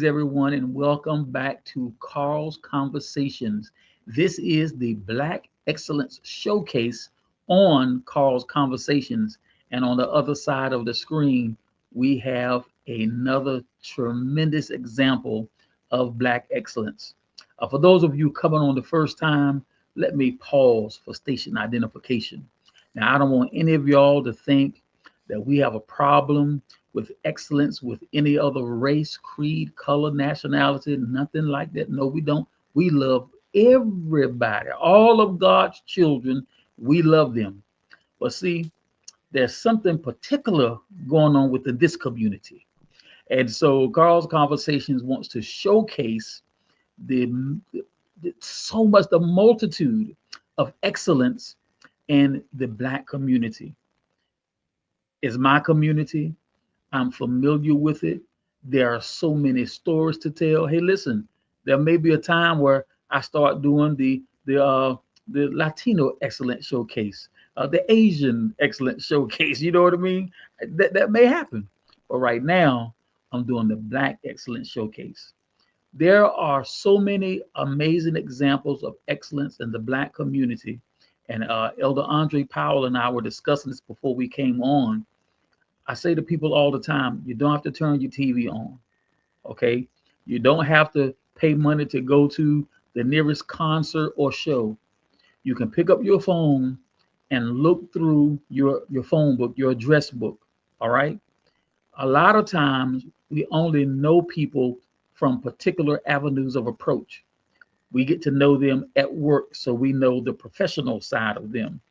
Greetings, everyone, and welcome back to Carl's Conversations. This is the Black Excellence Showcase on Carl's Conversations. And on the other side of the screen, we have another tremendous example of Black excellence. For those of you coming on the first time, let me pause for station identification. Now, I don't want any of y'all to think that we have a problem with excellence with any other race, creed, color, nationality, nothing like that. No, we don't. We love everybody, all of God's children. We love them. But see, there's something particular going on within this community. And so Carl's Conversations wants to showcase the, so much the multitude of excellence in the Black community. Is my community. I'm familiar with it. There are so many stories to tell. Hey, listen, there may be a time where I start doing the Latino Excellent Showcase, the Asian Excellent Showcase. You know what I mean? That may happen. But right now, I'm doing the Black Excellent Showcase. There are so many amazing examples of excellence in the Black community. And Elder Andre Powell and I were discussing this before we came on. I say to people all the time, you don't have to turn your TV on, okay? You don't have to pay money to go to the nearest concert or show. You can pick up your phone and look through your phone book, your address book, all right? A lot of times we only know people from particular avenues of approach. We get to know them at work, so we know the professional side of them.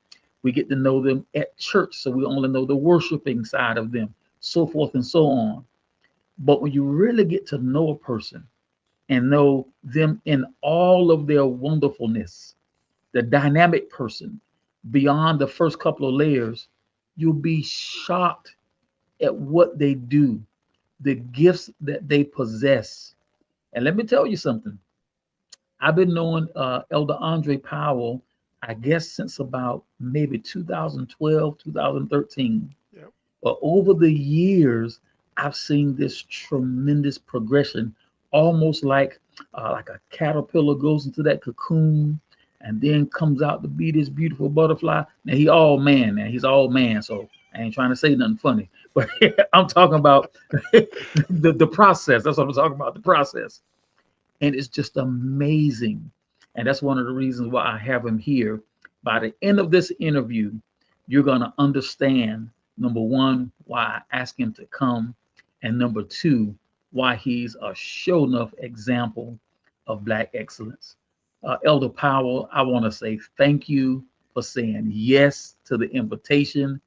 We get to know them at church, so we only know the worshiping side of them, so forth and so on. But when you really get to know a person and know them in all of their wonderfulness, the dynamic person beyond the first couple of layers, you'll be shocked at what they do, the gifts that they possess. And let me tell you something. I've been knowing Elder Andre Powell, I guess, since about maybe 2012, 2013. Yep. But over the years, I've seen this tremendous progression, almost like a caterpillar goes into that cocoon and then comes out to be this beautiful butterfly. Now he all man, now he's all man, so I ain't trying to say nothing funny, but I'm talking about the process. That's what I'm talking about, the process, and it's just amazing. And that's one of the reasons why I have him here. By the end of this interview, you're going to understand number one, why I asked him to come, and number two, why he's a show enough example of Black excellence. Elder Powell, I want to say thank you for saying yes to the invitation.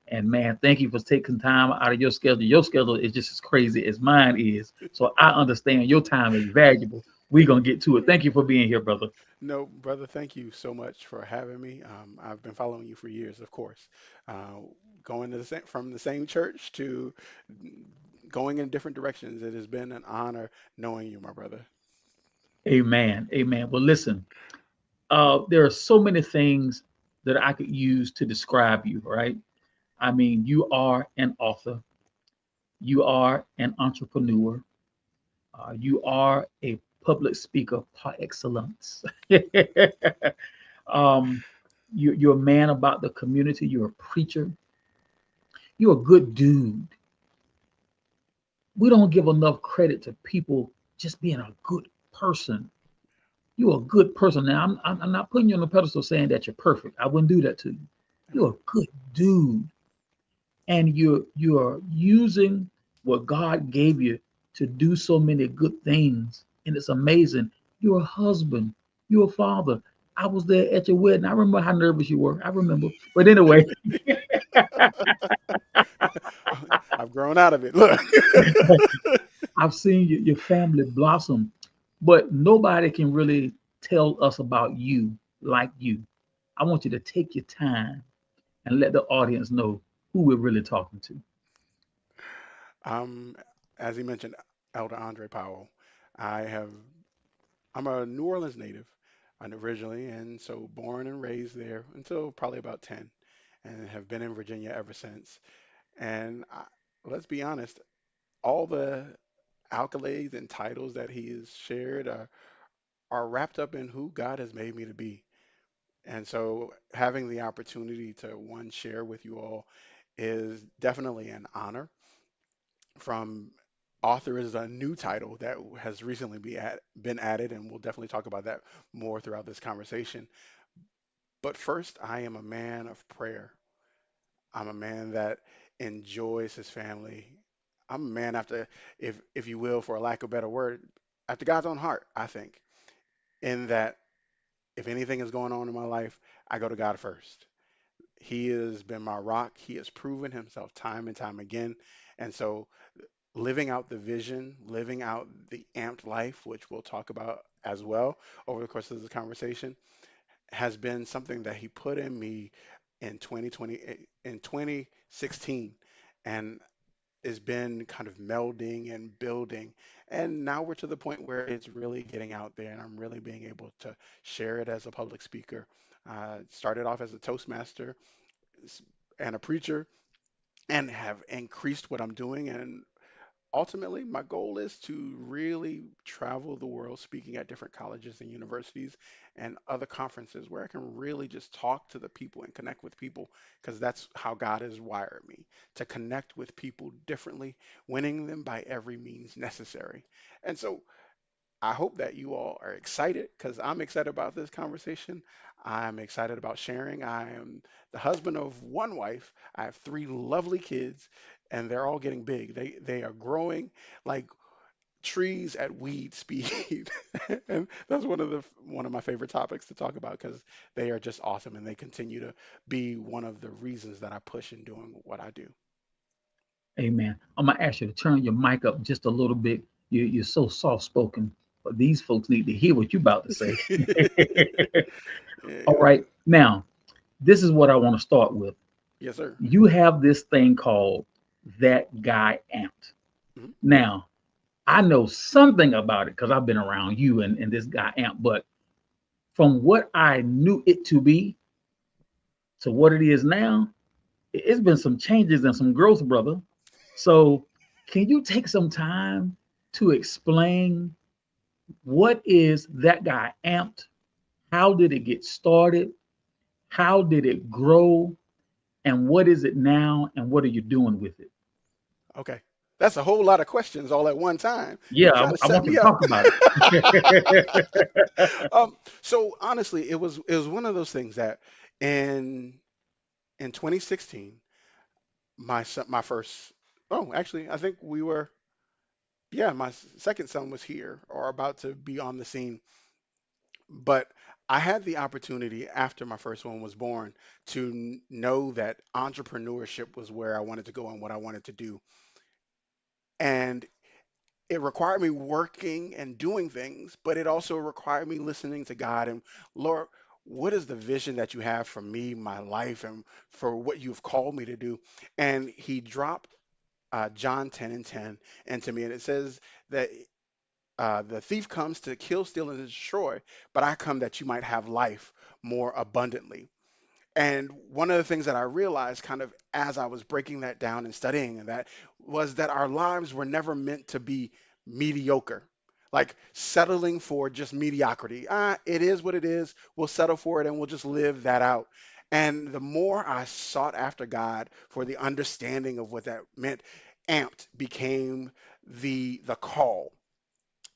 And man, thank you for taking time out of your schedule. Your schedule is just as crazy as mine is. So I understand your time is valuable. We're going to get to it. Thank you for being here, brother. No, brother, thank you so much for having me. I've been following you for years, of course. Uh, Going to from the same church to going in different directions. It has been an honor knowing you, my brother. Amen. Amen. Well, listen, there are so many things that I could use to describe you, right? I mean, you are an author, you are an entrepreneur, you are a public speaker par excellence. um, you're a man about the community, you're a preacher, you're a good dude. We don't give enough credit to people just being a good person. You're a good person. Now, I'm not putting you on the pedestal saying that you're perfect. I wouldn't do that to you. You're a good dude, and you're using what God gave you to do so many good things, and it's amazing. You're a husband. You're a father. I was there at your wedding. I remember how nervous you were. I remember. But anyway, I've grown out of it. Look. I've seen your family blossom, but nobody can really tell us about you like you. I want you to take your time and let the audience know who we're really talking to. Um, as he mentioned, Elder Andre Powell. I have I'm a New Orleans native originally, and so born and raised there until probably about 10, and have been in Virginia ever since. And let's be honest, all the accolades and titles that he has shared are wrapped up in who God has made me to be. And so having the opportunity to one share with you all is definitely an honor. From author is a new title that has recently been added, and we'll definitely talk about that more throughout this conversation. But first, I am a man of prayer. I'm a man that enjoys his family. I'm a man after, if you will, for a lack of a better word, after God's own heart, I think, in that if anything is going on in my life, I go to God first. He has been my rock. He has proven himself time and time again. And so living out the vision, living out the amped life, which we'll talk about as well over the course of this conversation, has been something that he put in me in 2020, in 2016, and has been kind of melding and building. And now we're to the point where it's really getting out there, and I'm really being able to share it as a public speaker. Started off as a Toastmaster and a preacher, and have increased what I'm doing. And ultimately, my goal is to really travel the world speaking at different colleges and universities and other conferences where I can really just talk to the people and connect with people, because that's how God has wired me to connect with people differently, winning them by every means necessary. And so I hope that you all are excited, because I'm excited about this conversation. I'm excited about sharing. I am the husband of one wife. I have three lovely kids, and they're all getting big. They are growing like trees at weed speed. And that's one of my favorite topics to talk about, because they are just awesome, and they continue to be one of the reasons that I push in doing what I do. Amen. I'm gonna ask you to turn your mic up just a little bit. You're so soft spoken, but these folks need to hear what you're about to say. All Yeah. right. Now, this is what I want to start with. Yes, sir. You have this thing called That Guy Amped. Mhm. Now, I know something about it because I've been around you and this guy Amp, but from what I knew it to be to what it is now, it's been some changes and some growth, brother. So, can you take some time to explain what is That Guy Amped? How did it get started? How did it grow? And what is it now? And what are you doing with it? Okay. That's a whole lot of questions all at one time. Yeah, You trying to I set want you me to up. talk about it. So honestly, it was one of those things that in in 2016, my first, oh, actually, I think we were, yeah, my second son was here or about to be on the scene. But I had the opportunity after my first one was born to know that entrepreneurship was where I wanted to go and what I wanted to do. And it required me working and doing things, but it also required me listening to God and, Lord, what is the vision that you have for me, my life, and for what you've called me to do? And he dropped John 10 and 10 into me, and it says that the thief comes to kill, steal, and destroy, but I come that you might have life more abundantly. And one of the things that I realized kind of as I was breaking that down and studying that was that our lives were never meant to be mediocre, like settling for just mediocrity. It is what it is. We'll settle for it and we'll just live that out. And the more I sought after God for the understanding of what that meant, amped became the call.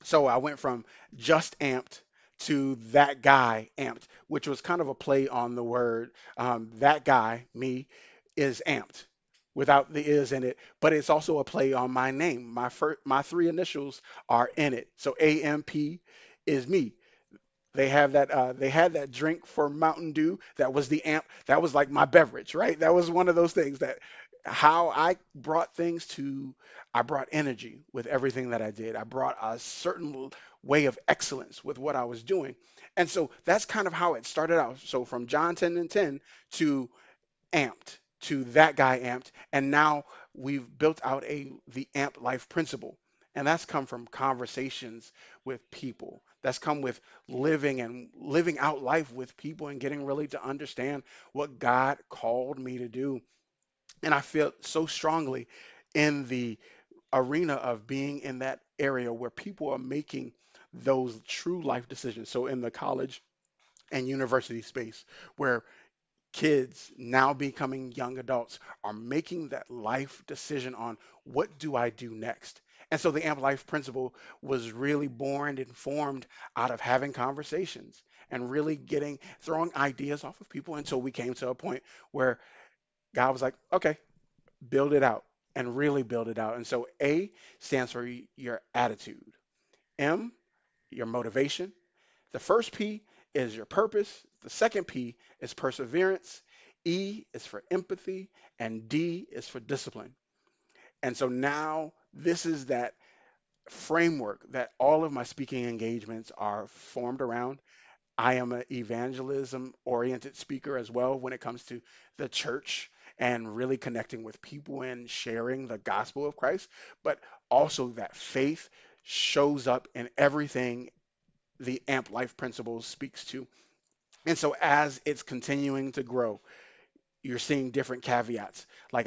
So I went from just amped to that guy amped, which was kind of a play on the word that guy, me, is amped without the is in it, but it's also a play on my name. My three initials are in it. So AMP is me. They had that drink for Mountain Dew that was the amp, that was like my beverage, right? That was one of those things that how I brought things to I brought energy with everything that I did. I brought a certain way of excellence with what I was doing. And so that's kind of how it started out. So from John 10 and 10 to amped, to that guy amped, and now we've built out a the amp life principle. And that's come from conversations with people. That's come with living out life with people and getting really to understand what God called me to do. And I feel so strongly in the arena of being in that area where people are making those true life decisions. So in the college and university space, where kids now becoming young adults are making that life decision on what do I do next. And so the Amp Life principle was really born and formed out of having conversations and really throwing ideas off of people until we came to a point where God was like, okay, build it out and really build it out. And so A stands for your attitude, M, your motivation. The first P is your purpose. The second P is perseverance. E is for empathy. And D is for discipline. And so now this is that framework that all of my speaking engagements are formed around. I am an evangelism oriented speaker as well when it comes to the church and really connecting with people and sharing the gospel of Christ, but also that faith shows up in everything the AMP Life Principles speaks to. And so as it's continuing to grow, you're seeing different caveats. Like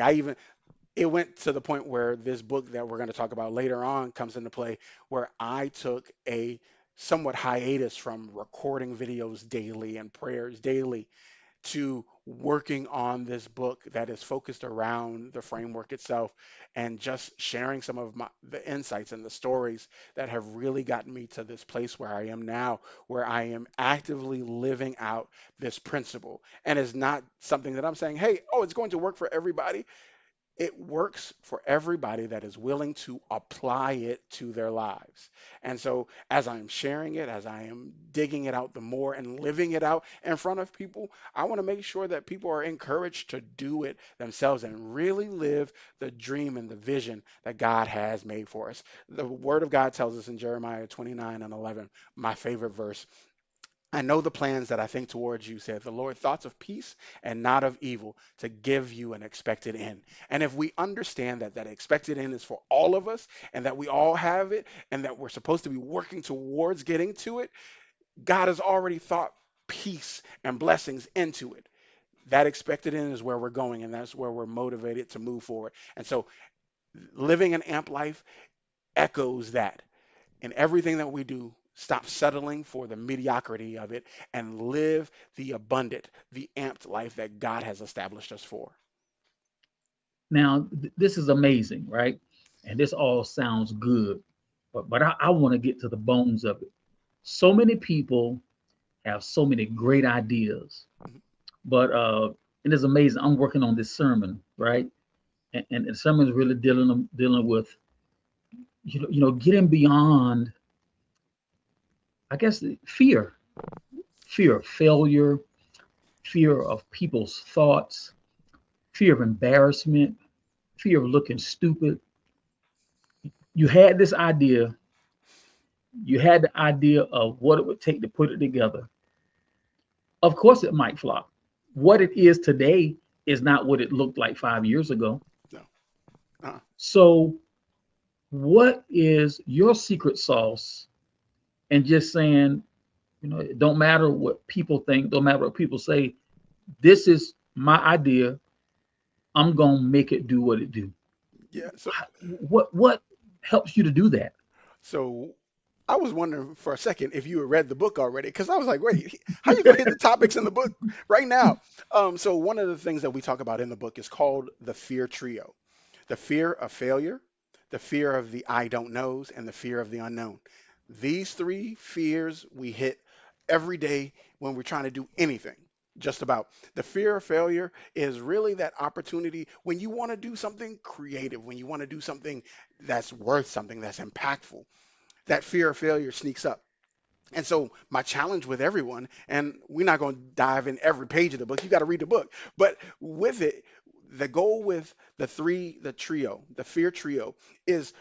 it went to the point where this book that we're going to talk about later on comes into play, where I took a somewhat hiatus from recording videos daily and prayers daily to working on this book that is focused around the framework itself and just sharing some of the insights and the stories that have really gotten me to this place where I am now, where I am actively living out this principle. And it's not something that I'm saying, hey, oh, it's going to work for everybody. It works for everybody that is willing to apply it to their lives. And so, as I am sharing it, as I am digging it out the more and living it out in front of people, I want to make sure that people are encouraged to do it themselves and really live the dream and the vision that God has made for us. The Word of God tells us in Jeremiah 29 and 11, my favorite verse. I know the plans that I think towards you, said the Lord, thoughts of peace and not of evil, to give you an expected end. And if we understand that that expected end is for all of us and that we all have it and that we're supposed to be working towards getting to it, God has already thought peace and blessings into it. That expected end is where we're going, and that's where we're motivated to move forward. And so living an amp life echoes that in everything that we do. Stop settling for the mediocrity of it and live the abundant, the amped life that God has established us for. Now, this is amazing, right? And this all sounds good, but I want to get to the bones of it. So many people have so many great ideas, Mhm. but and it's amazing. I'm working on this sermon, right? And the sermon is really dealing with getting beyond, I guess, fear, fear of failure, fear of people's thoughts, fear of embarrassment, fear of looking stupid. You had this idea, you had the idea of what it would take to put it together. Of course, it might flop. What it is today is not what it looked like 5 years ago. No. Uh-uh. So, what is your secret sauce? And just saying, it don't matter what people think, don't matter what people say. This is my idea. I'm gonna make it do what it do. Yeah. So, What helps you to do that? so I was wondering for a second if you had read the book already, because I was like, wait, how you gonna hit the topics in the book right now? So one of the things that we talk about in the book is called the fear trio: the fear of failure, the fear of the I don't knows, and the fear of the unknown. These three fears we hit every day when we're trying to do anything. Just about. The fear of failure is really that opportunity when you want to do something creative, when you want to do something that's worth something, that's impactful. That fear of failure sneaks up. And so my challenge with everyone, and we're not going to dive in every page of the book, you got to read the book, but with it, the goal with the trio, the fear trio, is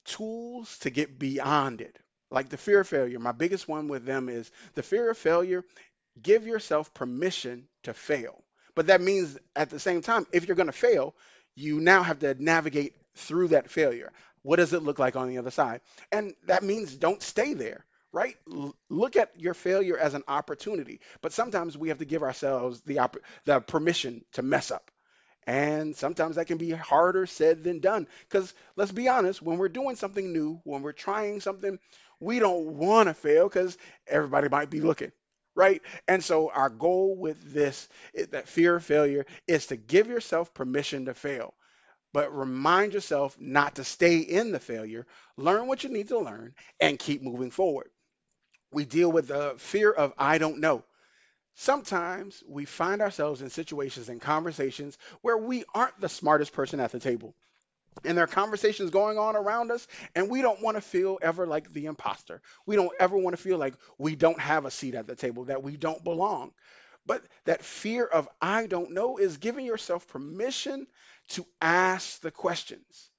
tools to get beyond it. Like the fear of failure, my biggest one with them is the fear of failure. Give yourself permission to fail. But that means at the same time, if you're going to fail, you now have to navigate through that failure. What does it look like on the other side? And that means don't stay there, right? Look at your failure as an opportunity. But sometimes we have to give ourselves the permission to mess up. And sometimes that can be harder said than done. Because let's be honest, when we're doing something new, when we're trying something, we don't want to fail because everybody might be looking, right? And so our goal with this, that fear of failure, is to give yourself permission to fail, but remind yourself not to stay in the failure. Learn what you need to learn and keep moving forward. We deal with the fear of I don't know. Sometimes we find ourselves in situations and conversations where we aren't the smartest person at the table. And there are conversations going on around us, and we don't want to feel ever like the imposter. We don't ever want to feel like we don't have a seat at the table, that we don't belong. But that fear of I don't know is giving yourself permission to ask the questions.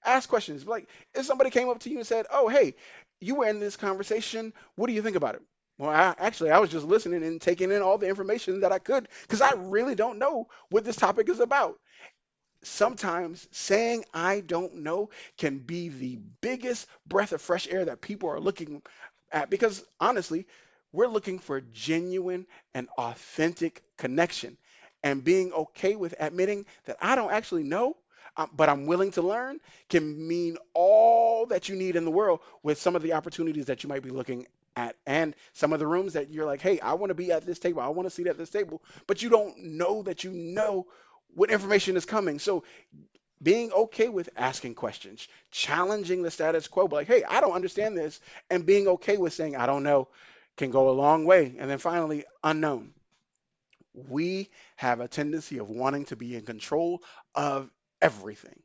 Ask questions. Like if somebody came up to you and said, "Oh, hey, you were in this conversation. What do you think about it?" Well, I was just listening and taking in all the information that I could because I really don't know what this topic is about. Sometimes saying I don't know can be the biggest breath of fresh air that people are looking at because honestly, we're looking for genuine and authentic connection. And being okay with admitting that I don't actually know, but I'm willing to learn can mean all that you need in the world with some of the opportunities that you might be looking at and some of the rooms that you're like, hey, I want to be at this table. I want to sit at this table, but you don't know that you know what information is coming. So being okay with asking questions, challenging the status quo, but like, hey, I don't understand this, and being okay with saying I don't know can go a long way. And then finally, unknown. We have a tendency of wanting to be in control of everything.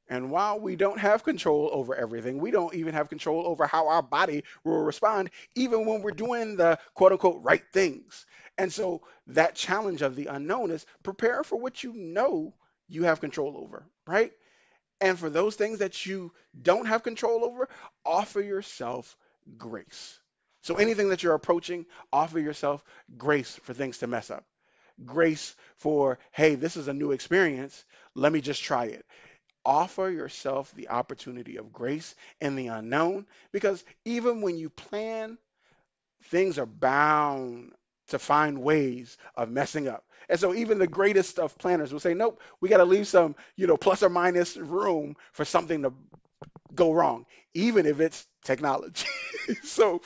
And while we don't have control over everything, we don't even have control over how our body will respond, even when we're doing the quote unquote right things. And so that challenge of the unknown is prepare for what you know you have control over, right? And for those things that you don't have control over, offer yourself grace. So anything that you're approaching, offer yourself grace for things to mess up. Grace for, hey, this is a new experience. Let me just try it. Offer yourself the opportunity of grace in the unknown because even when you plan, things are bound to find ways of messing up. And so even the greatest of planners will say, nope, we got to leave some, plus or minus room for something to go wrong, even if it's technology. So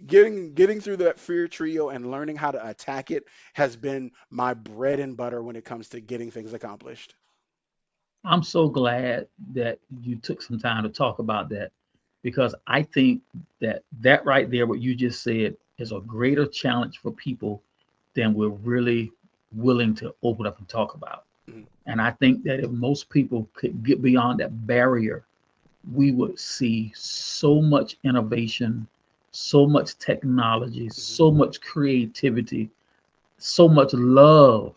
getting through that fear trio and learning how to attack it has been my bread and butter when it comes to getting things accomplished. I'm so glad that you took some time to talk about that because I think that right there, what you just said, is a greater challenge for people than we're really willing to open up and talk about. Mhm, And I think that if most people could get beyond that barrier, we would see so much innovation, so much technology, mhm. so much creativity, so much love.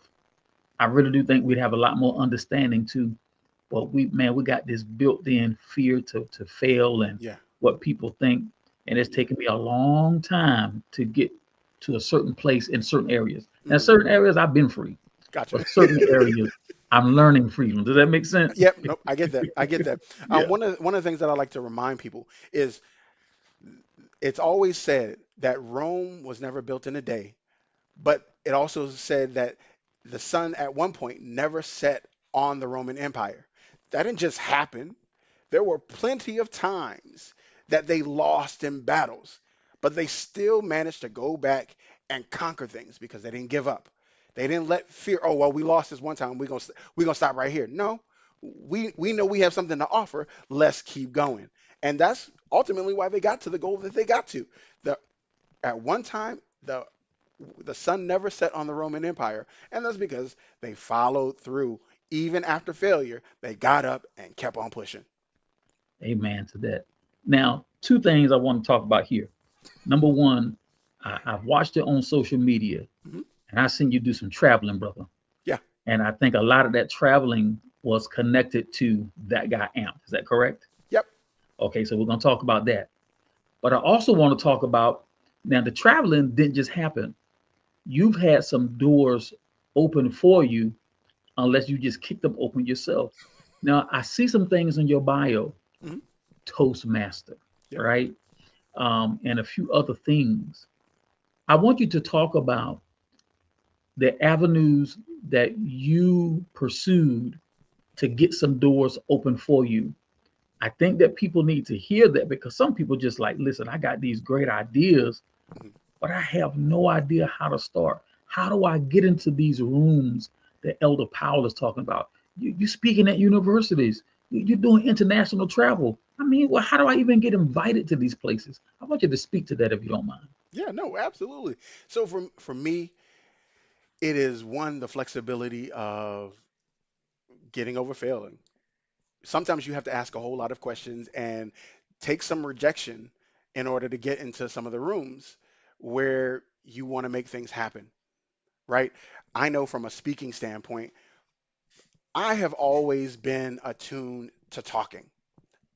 I really do think we'd have a lot more understanding too. But we got this built-in fear to fail and Yeah. what people think. And it's taken me a long time to get to a certain place in certain areas. Now, Mhm. certain areas I've been free, Gotcha. but certain areas I'm learning freedom. Does that make sense? Yep. Nope. I get that. I get that. Yeah. One of the things that I like to remind people is it's always said that Rome was never built in a day, but it also said that the sun at one point never set on the Roman Empire. That didn't just happen. There were plenty of times that they lost in battles, but they still managed to go back and conquer things because they didn't give up. They didn't let fear, oh well, we lost this one time, we're gonna stop right here. No, we know we have something to offer. Let's keep going. And that's ultimately why they got to the goal that they got to. The At one time, the sun never set on the Roman Empire, and that's because they followed through. Even after failure, they got up and kept on pushing. Amen to that. Now, two things I want to talk about here. Number one, I've watched it on social media, Mhm. and I seen you do some traveling, brother. Yeah. And I think a lot of that traveling was connected to that guy Amp. Is that correct? Yep. Okay, so we're gonna talk about that. But I also want to talk about now the traveling didn't just happen. You've had some doors open for you unless you just kicked them open yourself. Now I see some things in your bio, Mhm. Toastmaster, Yep. right? And a few other things. I want you to talk about the avenues that you pursued to get some doors open for you. I think that people need to hear that because some people just like, listen, I got these great ideas, Mhm. but I have no idea how to start. How do I get into these rooms that Elder Powell is talking about? You speaking at universities, you're doing international travel. I mean, well, how do I even get invited to these places? I want you to speak to that if you don't mind. Yeah, no, absolutely. So for me, it is one, the flexibility of getting over failing. Sometimes you have to ask a whole lot of questions and take some rejection in order to get into some of the rooms where you want to make things happen, right? I know from a speaking standpoint, I have always been attuned to talking.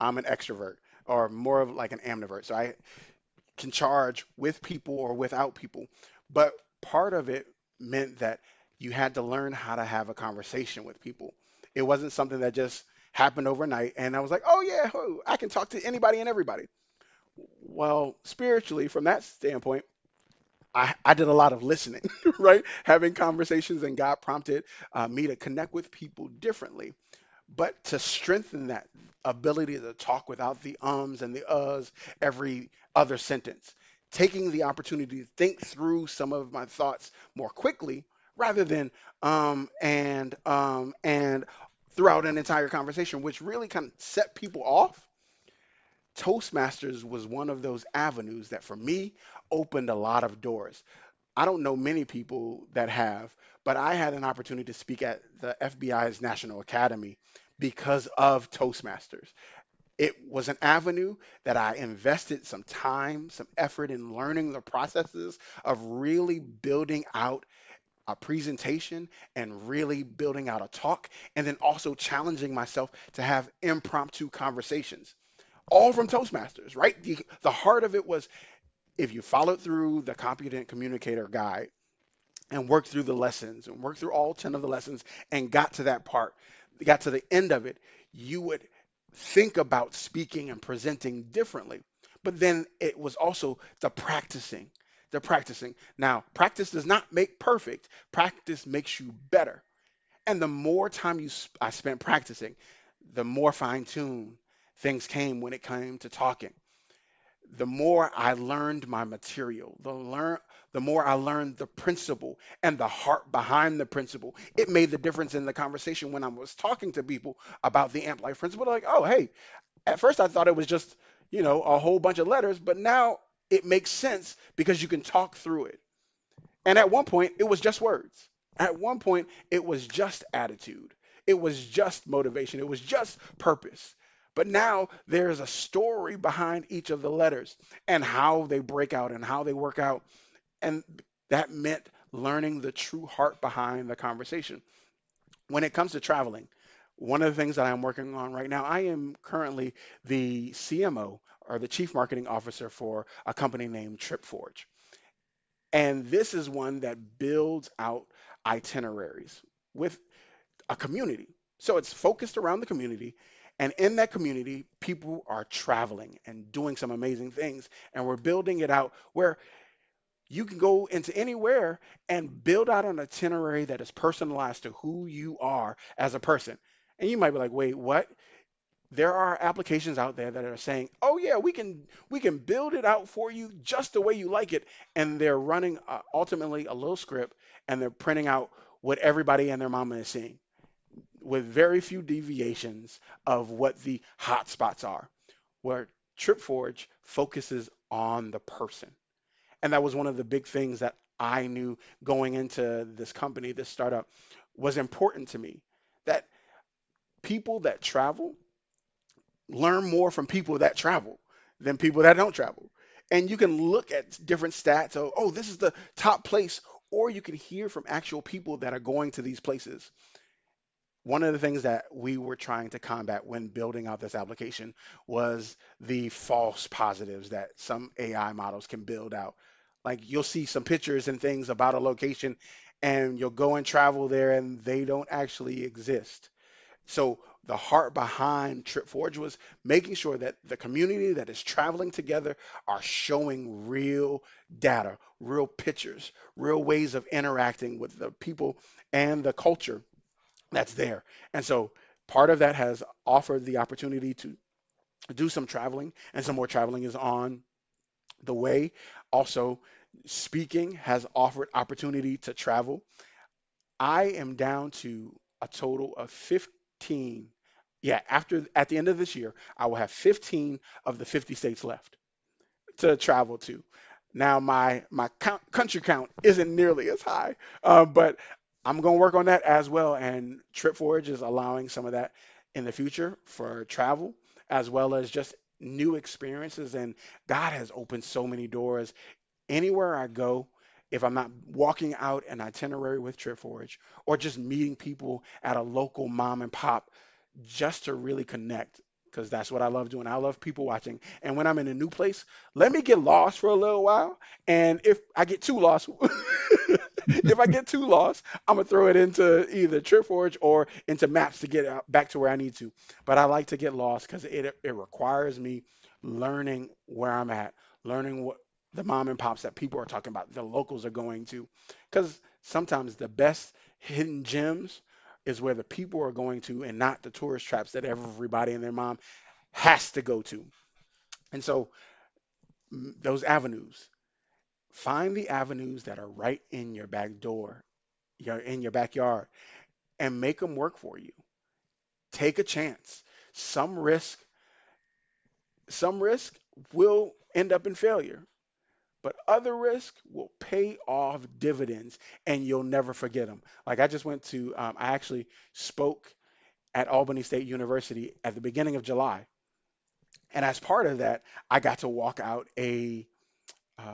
I'm an extrovert or more of like an ambivert. So I can charge with people or without people. But part of it meant that you had to learn how to have a conversation with people. It wasn't something that just happened overnight and I was like, oh yeah, oh, I can talk to anybody and everybody. Well, spiritually, from that standpoint, I did a lot of listening, right? Having conversations, and God prompted me to connect with people differently. But to strengthen that ability to talk without the ums and the uhs every other sentence, taking the opportunity to think through some of my thoughts more quickly rather than and throughout an entire conversation, which really kind of set people off. Toastmasters was one of those avenues that for me opened a lot of doors. I don't know many people that have, but I had an opportunity to speak at the FBI's National Academy because of Toastmasters. It was an avenue that I invested some time, some effort in learning the processes of really building out a presentation and really building out a talk, and then also challenging myself to have impromptu conversations, all from Toastmasters, right? The heart of it was if you followed through the competent communicator guide and worked through the lessons and worked through all 10 of the lessons and got to that part, got to the end of it, you would think about speaking and presenting differently. But then it was also the practicing, the practicing. Now, practice does not make perfect, practice makes you better. And the more time I spent practicing, the more fine tuned things came when it came to talking. The more I learned my material, the more I learned the principle and the heart behind the principle. It made the difference in the conversation when I was talking to people about the Amp Life principle. Like, oh, hey, at first I thought it was just, a whole bunch of letters, but now it makes sense because you can talk through it. And at one point, it was just words. At one point, it was just attitude. It was just motivation. It was just purpose. But now there's a story behind each of the letters and how they break out and how they work out. And that meant learning the true heart behind the conversation. When it comes to traveling, one of the things that I'm working on right now, I am currently the CMO or the Chief Marketing Officer for a company named TripForge. And this is one that builds out itineraries with a community. So it's focused around the community. And in that community, people are traveling and doing some amazing things. And we're building it out where you can go into anywhere and build out an itinerary that is personalized to who you are as a person. And you might be like, wait, what? There are applications out there that are saying, "Oh yeah, we can build it out for you just the way you like it," and they're running ultimately a little script and they're printing out what everybody and their mama is seeing with very few deviations of what the hot spots are. Where TripForge focuses on the person, and that was one of the big things that I knew going into this company, this startup, was important to me. That people that travel learn more from people that travel than people that don't travel. And you can look at different stats of, oh, this is the top place, or you can hear from actual people that are going to these places. One of the things that we were trying to combat when building out this application was the false positives that some AI models can build out. Like you'll see some pictures and things about a location, and you'll go and travel there, and they don't actually exist. So the heart behind Trip Forge was making sure that the community that is traveling together are showing real data, real pictures, real ways of interacting with the people and the culture that's there. And so part of that has offered the opportunity to do some traveling, and some more traveling is on the way. Also, speaking has offered opportunity to travel. I am down to a total of 15. Yeah, after at the end of this year, I will have 15 of the 50 states left to travel to. Now, my country count isn't nearly as high, but I'm going to work on that as well. And Trip Forge is allowing some of that in the future for travel, as well as just new experiences. And God has opened so many doors anywhere I go, if I'm not walking out an itinerary with TripForge or just meeting people at a local mom and pop just to really connect, because that's what I love doing. I love people watching. And when I'm in a new place, let me get lost for a little while. And if I get too lost, if I get too lost, I'm gonna throw it into either TripForge or into Maps to get out, back to where I need to. But I like to get lost because it requires me learning where I'm at, learning what the mom and pops that people are talking about, the locals are going to. Because sometimes the best hidden gems is where the people are going to and not the tourist traps that everybody and their mom has to go to. And so those avenues, find the avenues that are right in your back door, in your backyard, and make them work for you. Take a chance. Some risk, some risk will end up in failure, but other risk will pay off dividends and you'll never forget them. Like I just went to, I actually spoke at Albany State University at the beginning of July. And as part of that, I got to walk out uh,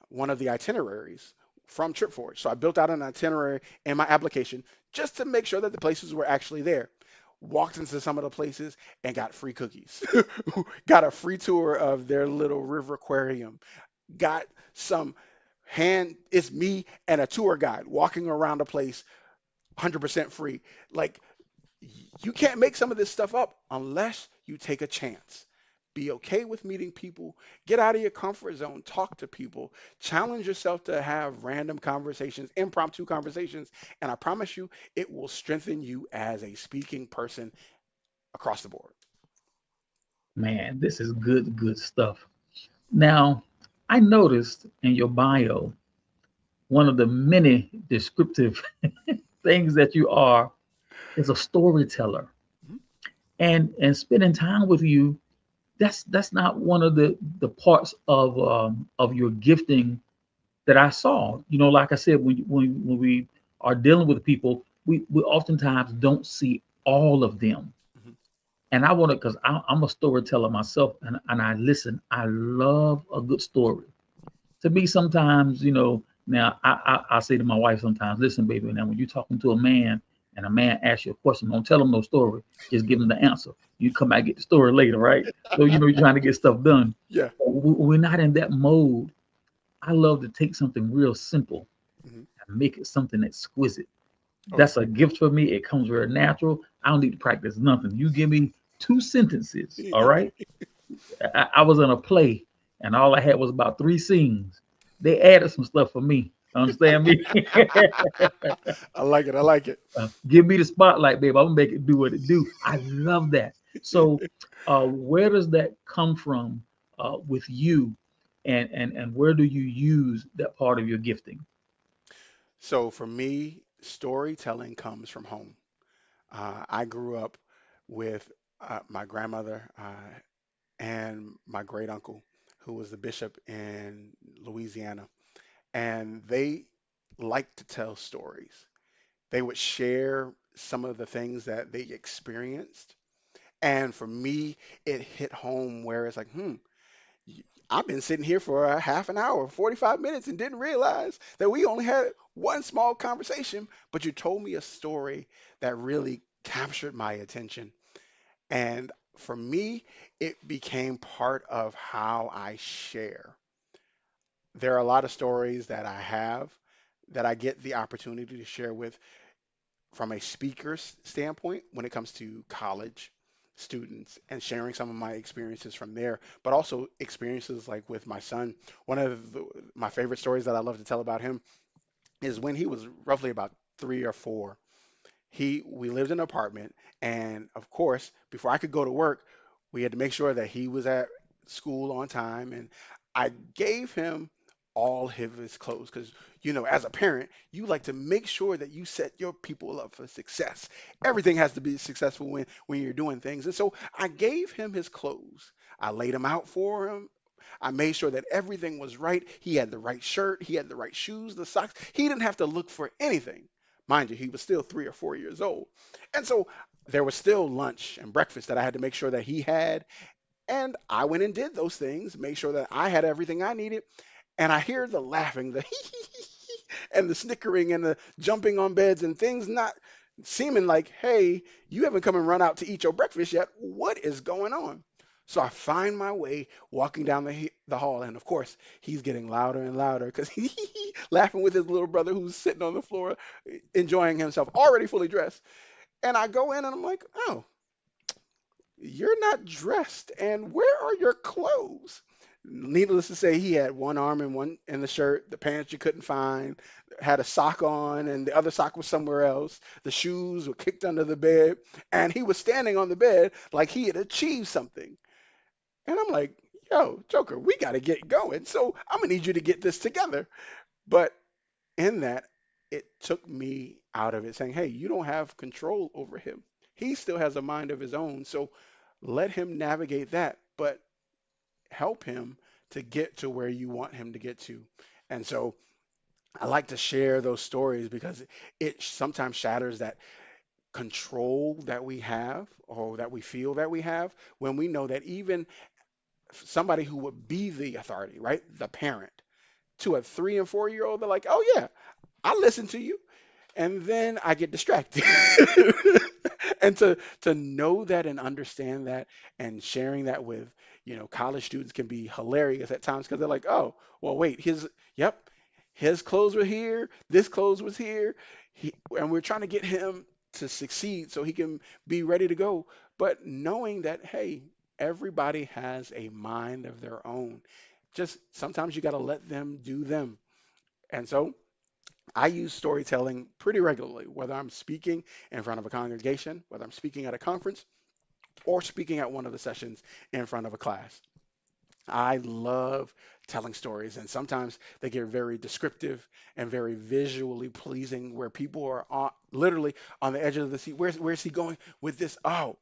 one of the itineraries from TripForge. So I built out an itinerary in my application just to make sure that the places were actually there. Walked into some of the places and got free cookies. Got a free tour of their little river aquarium. Got some it's me and a tour guide walking around the place 100% free. Like you can't make some of this stuff up unless you take a chance. Be okay with meeting people, get out of your comfort zone, talk to people, challenge yourself to have random conversations, impromptu conversations, and I promise you it will strengthen you as a speaking person across the board. Man, this is good, good stuff. Now, I noticed in your bio, one of the many descriptive things that you are is a storyteller. Mhm. And spending time with you, that's not one of the parts of your gifting that I saw. You know, like I said, when we are dealing with people, we oftentimes don't see all of them. Mhm. And I want to, because I'm a storyteller myself, and I listen. I love a good story. To me, sometimes, now I say to my wife sometimes, listen, baby, now when you're talking to a man and a man asks you a question, don't tell him no story. Just give him the answer. You come back and get the story later, right? So, you're trying to get stuff done. Yeah. We're not in that mode. I love to take something real simple Mhm. and make it something exquisite. Oh yeah. That's a gift for me. It comes very natural. I don't need to practice nothing. You give me two sentences, all right? I was in a play and all I had was about three scenes. They added some stuff for me. Understand me? I like it. I like it. Give me the spotlight, babe. I'm gonna make it do what it do. I love that. So, where does that come from with you, and where do you use that part of your gifting? So for me, storytelling comes from home. I grew up with my grandmother and my great uncle, who was the bishop in Louisiana, and they liked to tell stories. They would share some of the things that they experienced. And for me, it hit home where it's like, I've been sitting here for a half an hour, 45 minutes, and didn't realize that we only had one small conversation, but you told me a story that really captured my attention. And for me, it became part of how I share. There are a lot of stories that I have that I get the opportunity to share with from a speaker's standpoint when it comes to college students and sharing some of my experiences from there, but also experiences like with my son. One of my favorite stories that I love to tell about him is when he was roughly about 3 or 4. We lived in an apartment, and of course, before I could go to work, we had to make sure that he was at school on time. And I gave him all of his clothes because, as a parent, you like to make sure that you set your people up for success. Everything has to be successful when you're doing things. And so I gave him his clothes. I laid them out for him. I made sure that everything was right. He had the right shirt, he had the right shoes, the socks. He didn't have to look for anything. Mind you, he was still 3 or 4 years old. And so there was still lunch and breakfast that I had to make sure that he had. And I went and did those things, make sure that I had everything I needed. And I hear the laughing, the and the snickering and the jumping on beds and things not seeming like, hey, you haven't come and run out to eat your breakfast yet. What is going on? So I find my way walking down the hall, and of course he's getting louder and louder because he laughing with his little brother who's sitting on the floor enjoying himself, already fully dressed. And I go in and I'm like, oh, you're not dressed, and where are your clothes? Needless to say, he had one arm in one in the shirt, the pants you couldn't find, had a sock on, and the other sock was somewhere else. The shoes were kicked under the bed, and he was standing on the bed like he had achieved something. And I'm like, yo, Joker, we got to get going. So I'm gonna need you to get this together. But in that, it took me out of it, saying, hey, you don't have control over him. He still has a mind of his own. So let him navigate that, but help him to get to where you want him to get to. And so I like to share those stories because it sometimes shatters that control that we have or that we feel that we have when we know that even somebody who would be the authority, right? The parent to a 3 and 4 year old, they're like, oh, yeah, I listen to you. And then I get distracted. And to know that and understand that and sharing that with, college students can be hilarious at times because they're like, oh, well, wait, yep, his clothes were here, this clothes was here, and we're trying to get him to succeed so he can be ready to go. But knowing that, hey, everybody has a mind of their own. Just sometimes you got to let them do them. And so I use storytelling pretty regularly, whether I'm speaking in front of a congregation, whether I'm speaking at a conference, or speaking at one of the sessions in front of a class. I love telling stories, and sometimes they get very descriptive and very visually pleasing, where people are literally on the edge of the seat. Where's he going with this? Oh,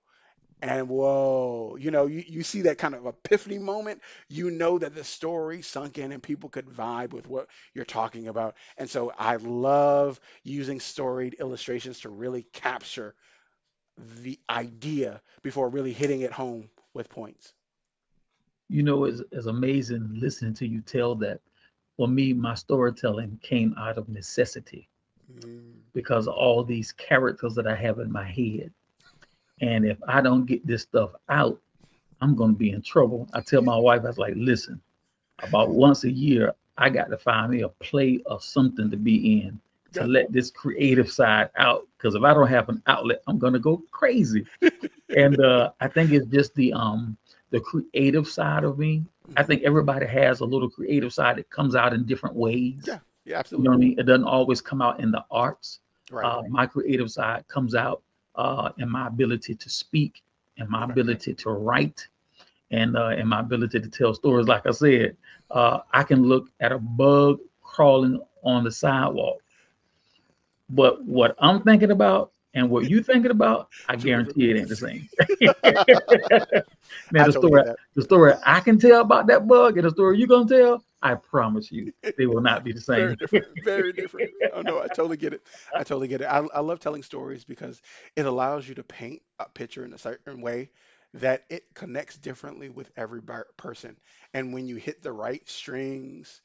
and whoa, you see that kind of epiphany moment. You know that the story sunk in and people could vibe with what you're talking about. And so I love using storied illustrations to really capture the idea before really hitting it home with points. It's amazing listening to you tell that. For me, my storytelling came out of necessity Mm, because of all these characters that I have in my head. And if I don't get this stuff out, I'm going to be in trouble. I tell my wife, I was like, listen, about once a year, I got to find me a play or something to be in to yeah. let this creative side out. Because if I don't have an outlet, I'm going to go crazy. And I think it's just the creative side of me. I Mhm. think everybody has a little creative side that comes out in different ways. Yeah, yeah, You know what I absolutely. mean? It doesn't always come out in the arts. Right, My creative side comes out in my ability to speak, and my right. ability to write, and my ability to tell stories. Like I said, I can look at a bug crawling on the sidewalk, but what I'm thinking about and what you thinking about, I Two different guarantee it ain't the things. same. Man, I the totally story get that. the story I can tell about that bug and the story you're gonna tell, I promise you, they will not be the Very same. different, very different. Oh no, I totally get it. I totally get it. I love telling stories because it allows you to paint a picture in a certain way that it connects differently with every person. And when you hit the right strings,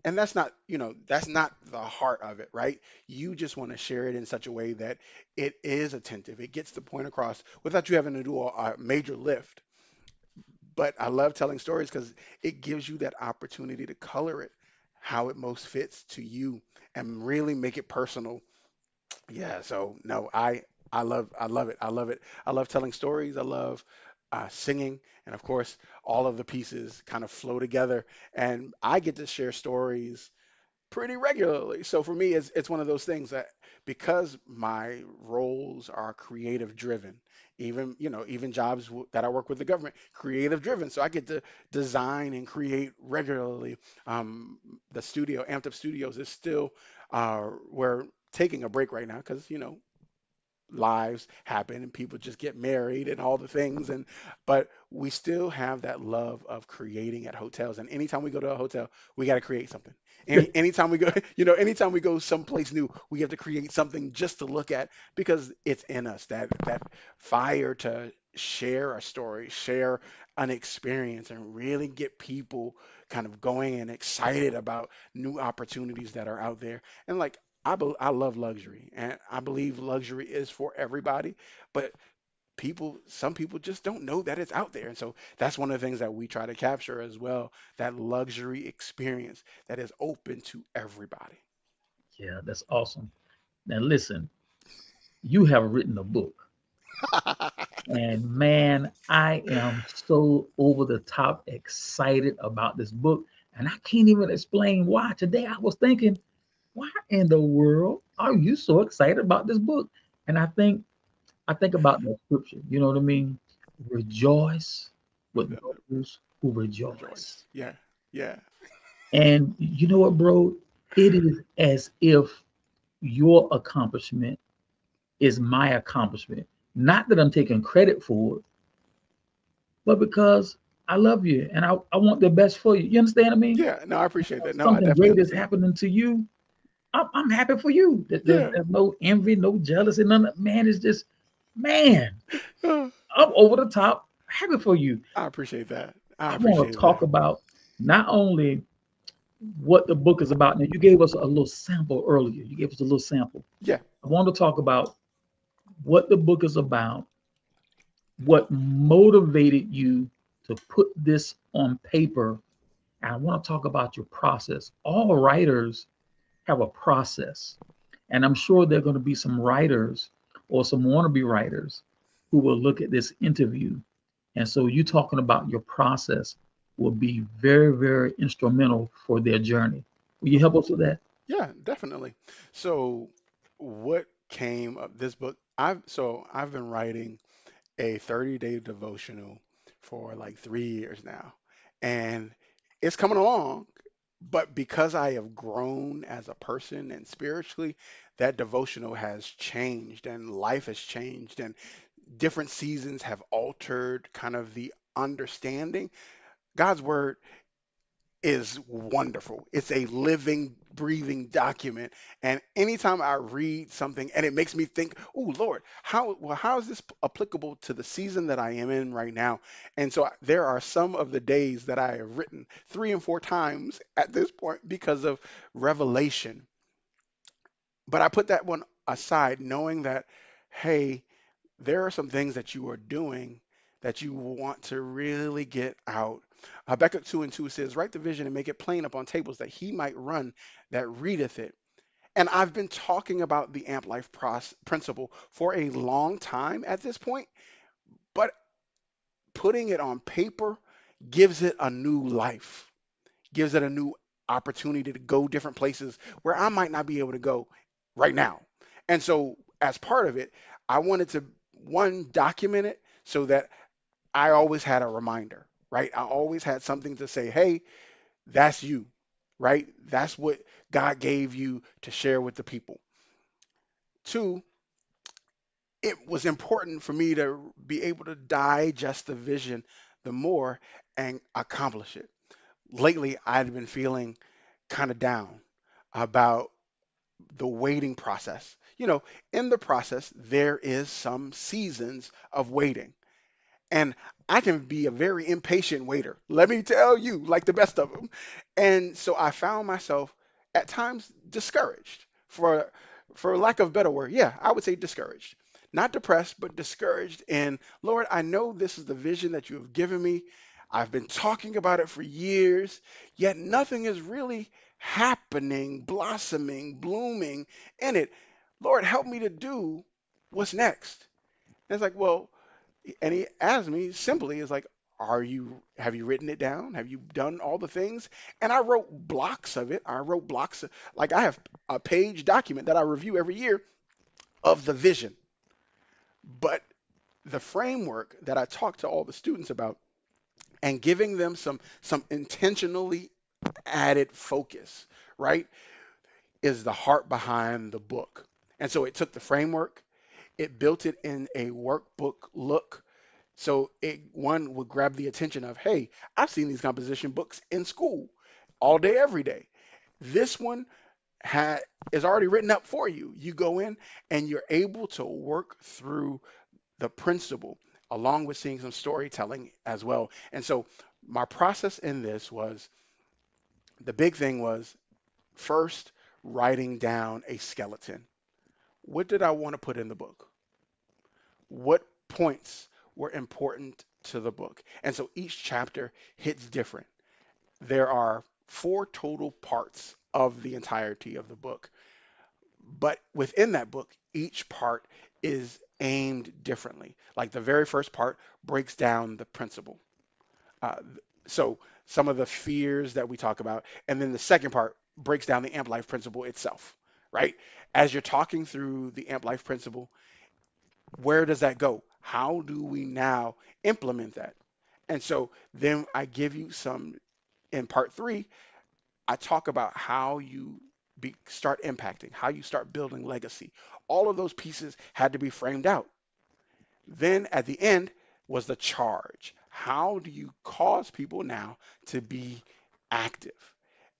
and that's not the heart of it, right? You just want to share it in such a way that it is attentive. It gets the point across without you having to do a major lift. But I love telling stories because it gives you that opportunity to color it how it most fits to you and really make it personal. Yeah, so no, I love it. I love it. I love telling stories. I love singing, and of course, all of the pieces kind of flow together. And I get to share stories pretty regularly. So for me, it's one of those things that because my roles are creative driven, even even jobs that I work with the government, creative driven. So I get to design and create regularly. The studio, Amped Up Studios, is still we're taking a break right now because lives happen and people just get married and all the things, and but we still have that love of creating at hotels. And anytime we go to a hotel, we got to create something. Anytime we go anytime we go someplace new, we have to create something just to look at, because it's in us, that fire to share a story, share an experience, and really get people kind of going and excited about new opportunities that are out there. And like, I love luxury, and I believe luxury is for everybody, but some people just don't know that it's out there. And so that's one of the things that we try to capture as well, that luxury experience that is open to everybody. Yeah, that's awesome. Now listen, you have written a book. And man, I am so over the top excited about this book. And I can't even explain why. Today I was thinking, why in the world are you so excited about this book? And I think about the scripture, you know what I mean? Rejoice with those who rejoice. Rejoice. Yeah. Yeah. And you know what, bro? It is as if your accomplishment is my accomplishment. Not that I'm taking credit for it, but because I love you and I want the best for you. You understand what I mean? Yeah. No, I appreciate that. No, I Something definitely great is understand. happening to you. I'm happy for you. Yeah. There's no envy, no jealousy, none of man. It's just, man, Uh, I'm over the top happy for you. I appreciate that. I I want to appreciate talk that. about not only what the book is about. Now, you gave us a little sample earlier. You gave us a little sample. Yeah. I want to talk about what the book is about, what motivated you to put this on paper. And I want to talk about your process. All writers have a process. And I'm sure there are going to be some writers or some wannabe writers who will look at this interview. And so you talking about your process will be very, very instrumental for their journey. Will you help us with that? Yeah, definitely. So what came of this book? I've been writing a 30-day devotional for like 3 years now. And it's coming along, but because I have grown as a person and spiritually, that devotional has changed and life has changed and different seasons have altered kind of the understanding. God's word is wonderful. It's a living, breathing document. And anytime I read something and it makes me think, oh Lord, how is this applicable to the season that I am in right now? And so there are some of the days that I have written 3 and 4 times at this point because of revelation. But I put that one aside, knowing that, hey, there are some things that you are doing that you want to really get out. Habakkuk 2:2 says, write the vision and make it plain upon tables that he might run that readeth it. And I've been talking about the Amp Life principle for a long time at this point, but putting it on paper gives it a new life, gives it a new opportunity to go different places where I might not be able to go right now. And so, as part of it, I wanted to, one, document it so that I always had a reminder, right? I always had something to say, hey, that's you, right? That's what God gave you to share with the people. Two, it was important for me to be able to digest the vision the more and accomplish it. Lately, I'd been feeling kind of down about the waiting process. In the process, there is some seasons of waiting. And I can be a very impatient waiter. Let me tell you, like the best of them. And so I found myself at times discouraged, for lack of a better word. Yeah, I would say discouraged. Not depressed, but discouraged. And Lord, I know this is the vision that you have given me. I've been talking about it for years, yet nothing is really happening, blossoming, blooming in it. Lord, help me to do what's next. And it's like, well, and he asked me simply, is like, have you written it down? Have you done all the things? And I wrote blocks of it. I wrote blocks like I have a page document that I review every year of the vision. But the framework that I talk to all the students about and giving them some intentionally added focus, right, is the heart behind the book. And so it took the framework, it built it in a workbook look. So it one would grab the attention of, hey, I've seen these composition books in school all day, every day. This one is already written up for you. You go in and you're able to work through the principle along with seeing some storytelling as well. And so my process in this was the big thing was first writing down a skeleton. What did I want to put in the book? What points were important to the book? And so each chapter hits different. There are four total parts of the entirety of the book, but within that book, each part is aimed differently. Like the very first part breaks down the principle. Uh, so some of the fears that we talk about, and then the second part breaks down the AMP Life principle itself, right? As you're talking through the AMP Life principle, where does that go? How do we now implement that? And so then I give you some, in part three, I talk about how you start impacting, how you start building legacy. All of those pieces had to be framed out. Then at the end was the charge. How do you cause people now to be active?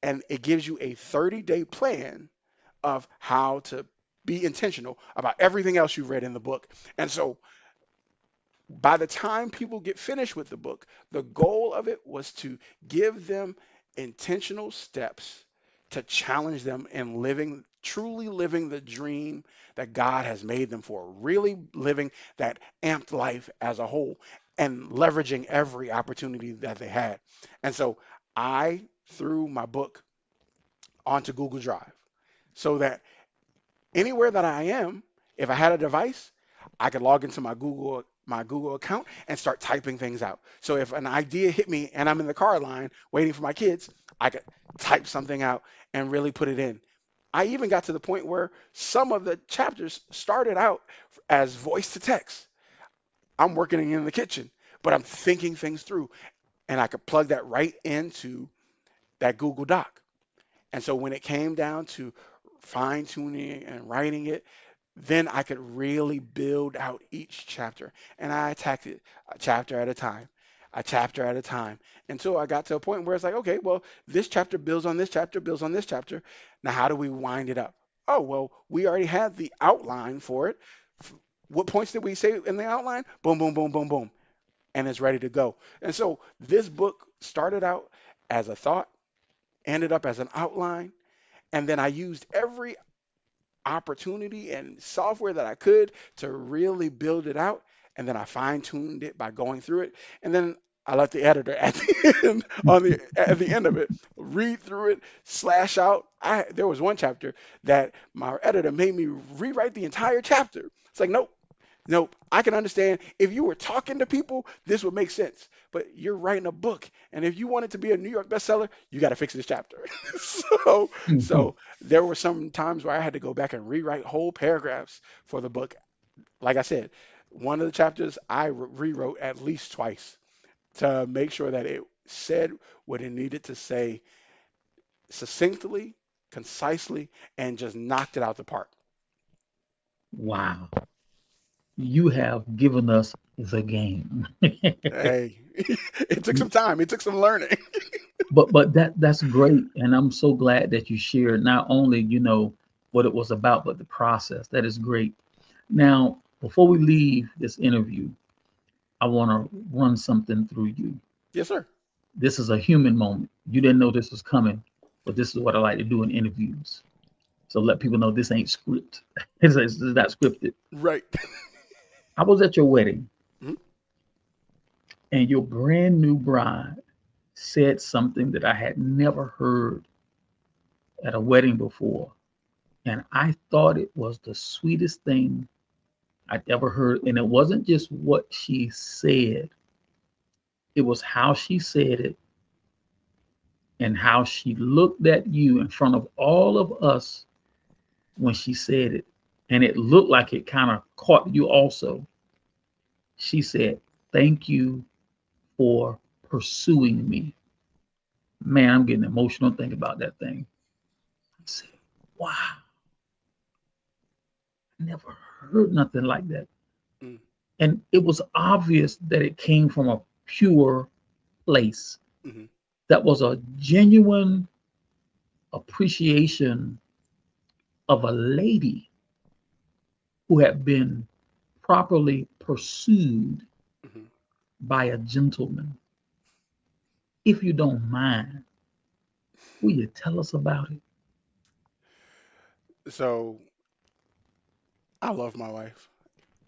And it gives you a 30-day plan of how to be intentional about everything else you've read in the book. And so by the time people get finished with the book, the goal of it was to give them intentional steps to challenge them in living, truly living the dream that God has made them for, really living that amped life as a whole and leveraging every opportunity that they had. And so I threw my book onto Google Drive so that anywhere that I am, if I had a device, I could log into my Google account and start typing things out. So if an idea hit me and I'm in the car line waiting for my kids, I could type something out and really put it in. I even got to the point where some of the chapters started out as voice to text. I'm working in the kitchen, but I'm thinking things through and I could plug that right into that Google Doc. And so when it came down to fine tuning and writing it, then I could really build out each chapter. And I attacked it a chapter at a time, a chapter at a time, until I got to a point where it's like, okay, well, this chapter builds on this chapter, builds on this chapter. Now, how do we wind it up? Oh, well, we already had the outline for it. What points did we say in the outline? Boom, boom, boom, boom, boom. And it's ready to go. And so this book started out as a thought, ended up as an outline, and then I used every opportunity and software that I could to really build it out. And then I fine tuned it by going through it. And then I let the editor at the end at the end of it read through it, slash out. There was one chapter that my editor made me rewrite the entire chapter. It's like, nope, nope. I can understand if you were talking to people, this would make sense. But you're writing a book, and if you want it to be a New York bestseller, you got to fix this chapter. so, Mhm. so there were some times where I had to go back and rewrite whole paragraphs for the book. Like I said, one of the chapters I rewrote at least twice to make sure that it said what it needed to say succinctly, concisely, and just knocked it out the park. Wow. You have given us the game. Hey, it took some time. It took some learning. But that's great, and I'm so glad that you shared not only what it was about, but the process. That is great. Now, before we leave this interview, I want to run something through you. Yes, sir. This is a human moment. You didn't know this was coming, but this is what I like to do in interviews. So let people know this ain't script. It's not scripted. Right. I was at your wedding, Mhm. and your brand new bride said something that I had never heard at a wedding before. And I thought it was the sweetest thing I'd ever heard. And it wasn't just what she said, it was how she said it and how she looked at you in front of all of us when she said it. And it looked like it kind of caught you also. She said, "Thank you for pursuing me." Man, I'm getting emotional thinking about that thing. I said, wow, I never heard nothing like that. Mm, And it was obvious that it came from a pure place. mhm, That was a genuine appreciation of a lady who had been properly pursued mhm. by a gentleman. If you don't mind, will you tell us about it? So I love my wife.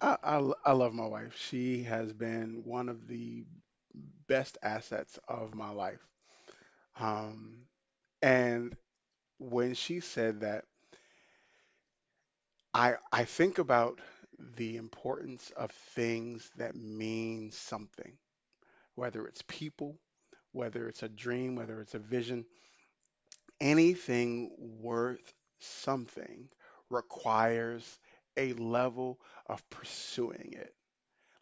I love my wife. She has been one of the best assets of my life. Um, and when she said that, I think about the importance of things that mean something, whether it's people, whether it's a dream, whether it's a vision, anything worth something requires a level of pursuing it.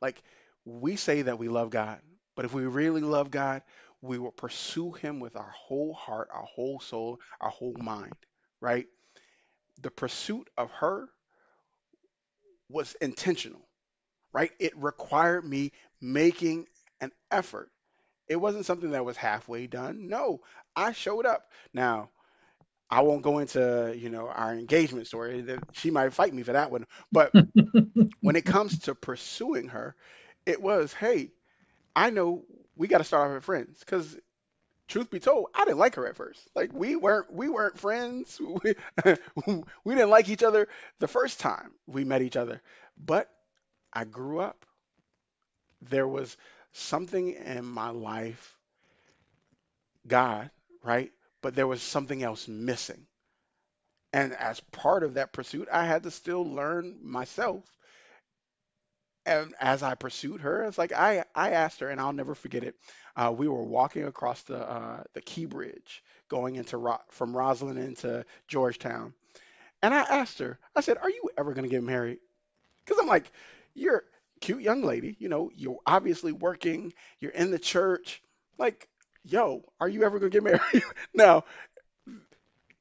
Like we say that we love God, but if we really love God, we will pursue Him with our whole heart, our whole soul, our whole mind, right? The pursuit of her was intentional, right? It required me making an effort. It wasn't something that was halfway done. No, I showed up. Now, I won't go into, our engagement story. She might fight me for that one. But when it comes to pursuing her, it was, hey, I know we got to start off as friends because truth be told, I didn't like her at first. Like we weren't friends. We didn't like each other the first time we met each other. But I grew up. There was something in my life, God, right? But there was something else missing. And as part of that pursuit, I had to still learn myself. And as I pursued her, it's like I asked her, and I'll never forget it. We were walking across the Key Bridge, going from Roslyn into Georgetown, and I asked her. I said, "Are you ever gonna get married?" Because I'm like, "You're a cute young lady. You're obviously working. You're in the church. Like, yo, are you ever gonna get married?" Now,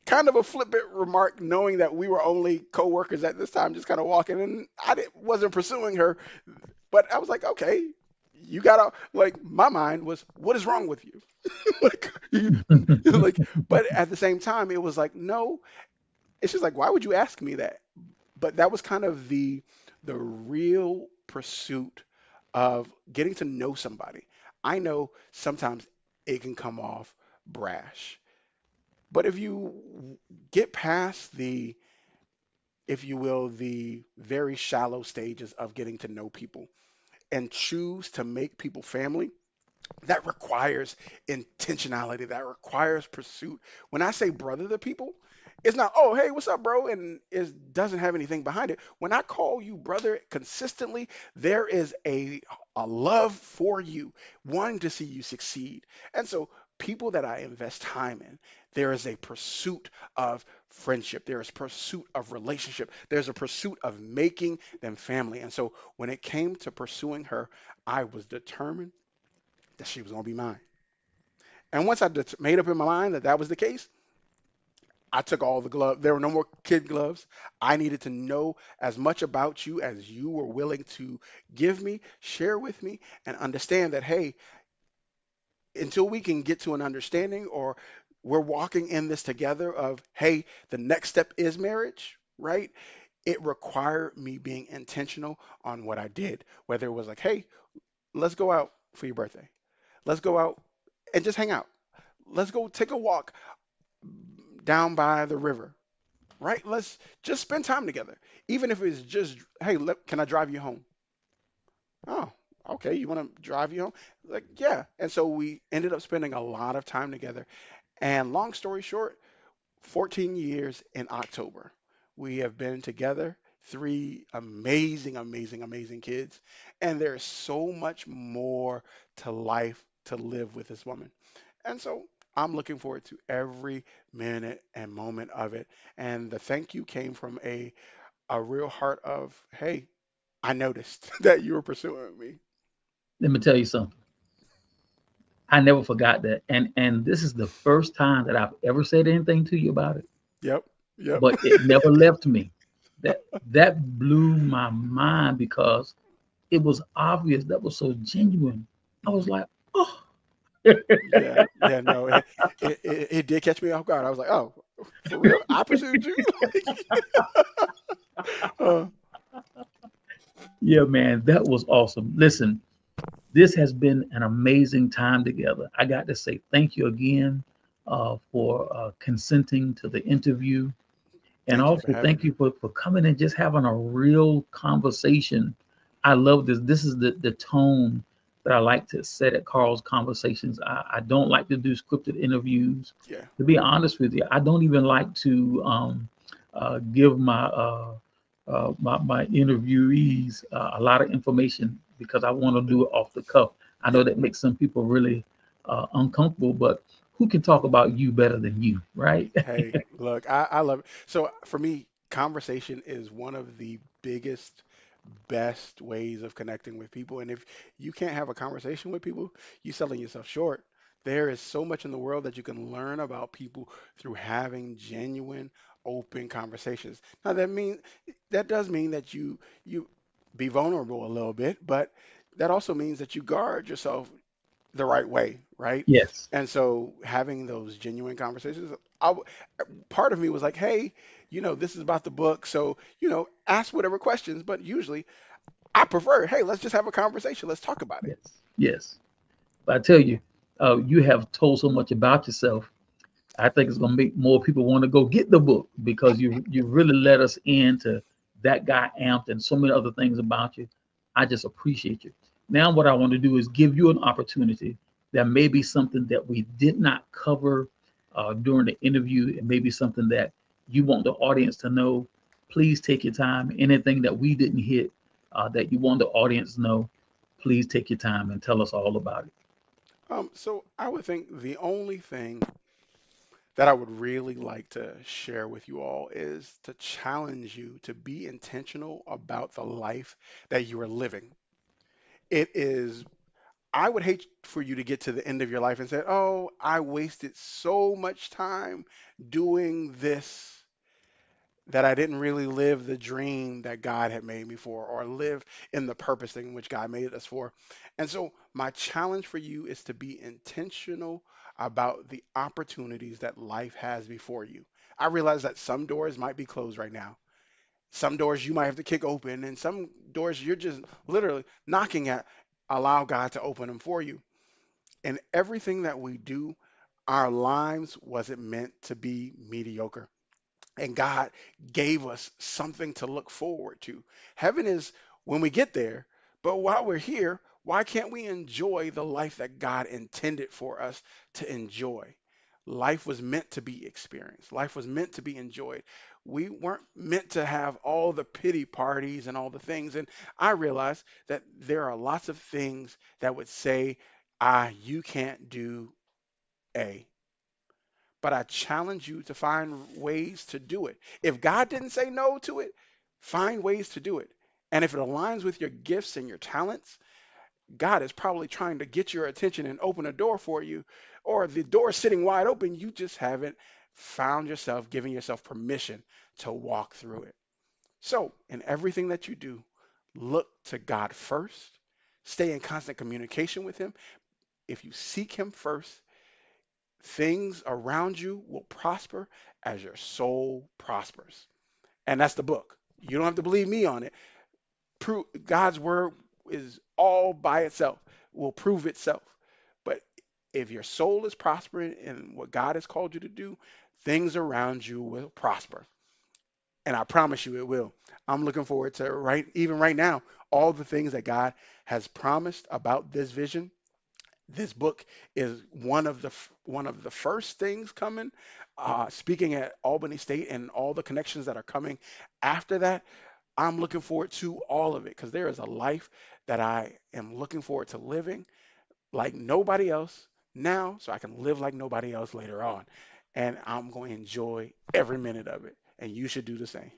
kind of a flippant remark, knowing that we were only co-workers at this time, just kind of walking, and wasn't pursuing her. But I was like, okay, you gotta like. My mind was, what is wrong with you? Like, like. But at the same time, it was like, no. It's just like, why would you ask me that? But that was kind of the real pursuit of getting to know somebody. I know sometimes it can come off brash, but if you get past if you will, the very shallow stages of getting to know people and choose to make people family, that requires intentionality, that requires pursuit. When I say brother to people, it's not, oh, hey, what's up, bro? And it doesn't have anything behind it. When I call you brother consistently, there is a love for you, wanting to see you succeed. And so, people that I invest time in, there is a pursuit of friendship, there is pursuit of relationship, there's a pursuit of making them family. And so, when it came to pursuing her, I was determined that she was going to be mine. And once I made up in my mind that that was the case, I took all the gloves. There were no more kid gloves. I needed to know as much about you as you were willing to give me, share with me, and understand that, hey, until we can get to an understanding or we're walking in this together of, hey, the next step is marriage, right? It required me being intentional on what I did, whether it was like, hey, let's go out for your birthday. Let's go out and just hang out. Let's go take a walk down by the river, right? Let's just spend time together. Even if it's just, hey, can I drive you home? Oh, okay. You want to drive you home? Like, yeah. And so we ended up spending a lot of time together. And long story short, 14 years in October. We have been together, three amazing, amazing, amazing kids. And there's so much more to life to live with this woman. And so I'm looking forward to every minute and moment of it. And the thank you came from a real heart of, hey, I noticed that you were pursuing me. Let me tell you something. I never forgot that. And this is the first time that I've ever said anything to you about it, Yep, yep. but it never left me. That that blew my mind because it was obvious, that was so genuine. I was Mhm. like, oh, Yeah, yeah, no, it did catch me off guard. I was like, oh, for real? I pursued you? uh, yeah, man, that was awesome. Listen, this has been an amazing time together. I got to say thank you again for consenting to the interview. And thank you for also having thank me. you for coming and just having a real conversation. I love this. This is the tone that I like to set at Carl's Conversations. I don't like to do scripted interviews. Yeah. To be honest with you, I don't even like to give my interviewees a lot of information because I want to do it off the cuff. I know Yep. that makes some people really uncomfortable, but who can talk about you better than you, right? Hey, look, I love it. So for me, conversation is one of the biggest, best ways of connecting with people. And if you can't have a conversation with people, you're selling yourself short. There is so much in the world that you can learn about people through having genuine, open conversations. Now that does mean that you be vulnerable a little bit, but that also means that you guard yourself the right way, right? Yes. And so having those genuine conversations, part of me was like, hey, this is about the book, so ask whatever questions. But usually, I prefer, hey, let's just have a conversation. Let's talk about it. Yes. Yes. But I tell you, you have told so much about yourself. I think it's going to make more people want to go get the book because you really let us into that guy amped and so many other things about you. I just appreciate you. Now, what I want to do is give you an opportunity. There may be something that we did not cover during the interview. It may be something that you want the audience to know. Please take your time. Anything that we didn't hit that you want the audience to know, please take your time and tell us all about it. So I would think the only thing that I would really like to share with you all is to challenge you to be intentional about the life that you are living. It is I would hate for you to get to the end of your life and say, "Oh, I wasted so much time doing this that I didn't really live the dream that God had made me for or live in the purpose in which God made us for." And so, my challenge for you is to be intentional about the opportunities that life has before you. I realize that some doors might be closed right now. Some doors you might have to kick open, and some doors you're just literally knocking at. Allow God to open them for you. In everything that we do, our lives wasn't meant to be mediocre. And God gave us something to look forward to. Heaven is when we get there, but while we're here, why can't we enjoy the life that God intended for us to enjoy? Life was meant to be experienced. Life was meant to be enjoyed. We weren't meant to have all the pity parties and all the things. And I realize that there are lots of things that would say, you can't do A, but I challenge you to find ways to do it. If God didn't say no to it, find ways to do it. And if it aligns with your gifts and your talents, God is probably trying to get your attention and open a door for you, or the door is sitting wide open. You just haven't found yourself giving yourself permission to walk through it. So, in everything that you do, look to God first, stay in constant communication with Him. If you seek Him first, things around you will prosper as your soul prospers. And that's the book. You don't have to believe me on it. God's word is all by itself, will prove itself. But if your soul is prospering in what God has called you to do, things around you will prosper. And I promise you it will. I'm looking forward to even right now, all the things that God has promised about this vision. This book is one of the first things coming. Speaking at Albany State and all the connections that are coming after that, I'm looking forward to all of it because there is a life that I am looking forward to living like nobody else now, so I can live like nobody else later on. And I'm going to enjoy every minute of it. And you should do the same.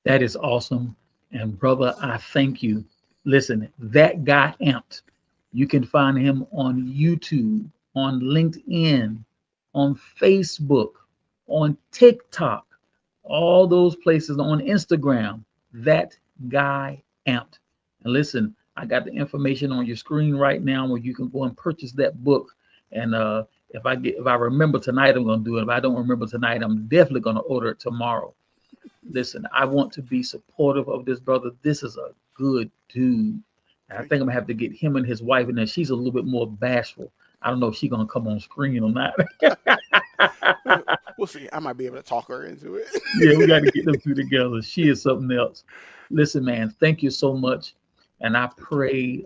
That is awesome. And brother, I thank you. Listen, that guy amped. You can find him on YouTube, on LinkedIn, on Facebook, on TikTok, all those places, on Instagram. That guy amped. And listen, I got the information on your screen right now where you can go and purchase that book. And if I remember tonight, I'm gonna do it. If I don't remember tonight, I'm definitely gonna order it tomorrow. Listen, I want to be supportive of this brother. This is a good dude. And I Thank think I'm you. gonna have to get him and his wife in there. She's a little bit more bashful. I don't know if she's gonna come on screen or not. We'll see. I might be able to talk her into it. Yeah, we got to get them two together. She is something else. Listen, man, thank you so much. And I Thank you. pray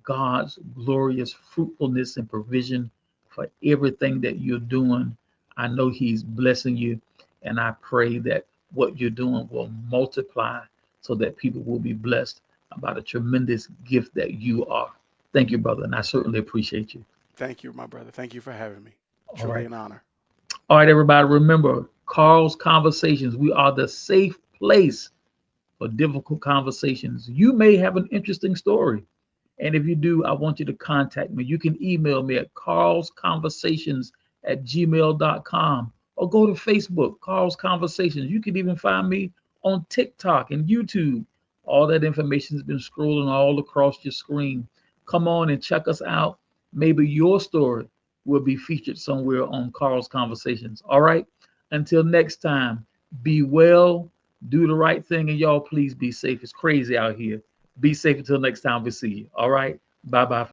God's glorious fruitfulness and provision for everything that you're doing. I know He's blessing you. And I pray that what you're doing will multiply so that people will be blessed about a tremendous gift that you are. Thank you, brother. And I certainly appreciate you. Thank you, my brother. Thank you for having me. All Truly right. an honor. All right, everybody. Remember, Carl's Conversations. We are the safe place for difficult conversations. You may have an interesting story. And if you do, I want you to contact me. You can email me at carlsconversations@gmail.com or go to Facebook, Carl's Conversations. You can even find me on TikTok and YouTube. All that information has been scrolling all across your screen. Come on and check us out. Maybe your story will be featured somewhere on Carl's Conversations. All right. Until next time, be well, do the right thing, and y'all please be safe. It's crazy out here. Be safe until next time we see you. All right. Bye bye.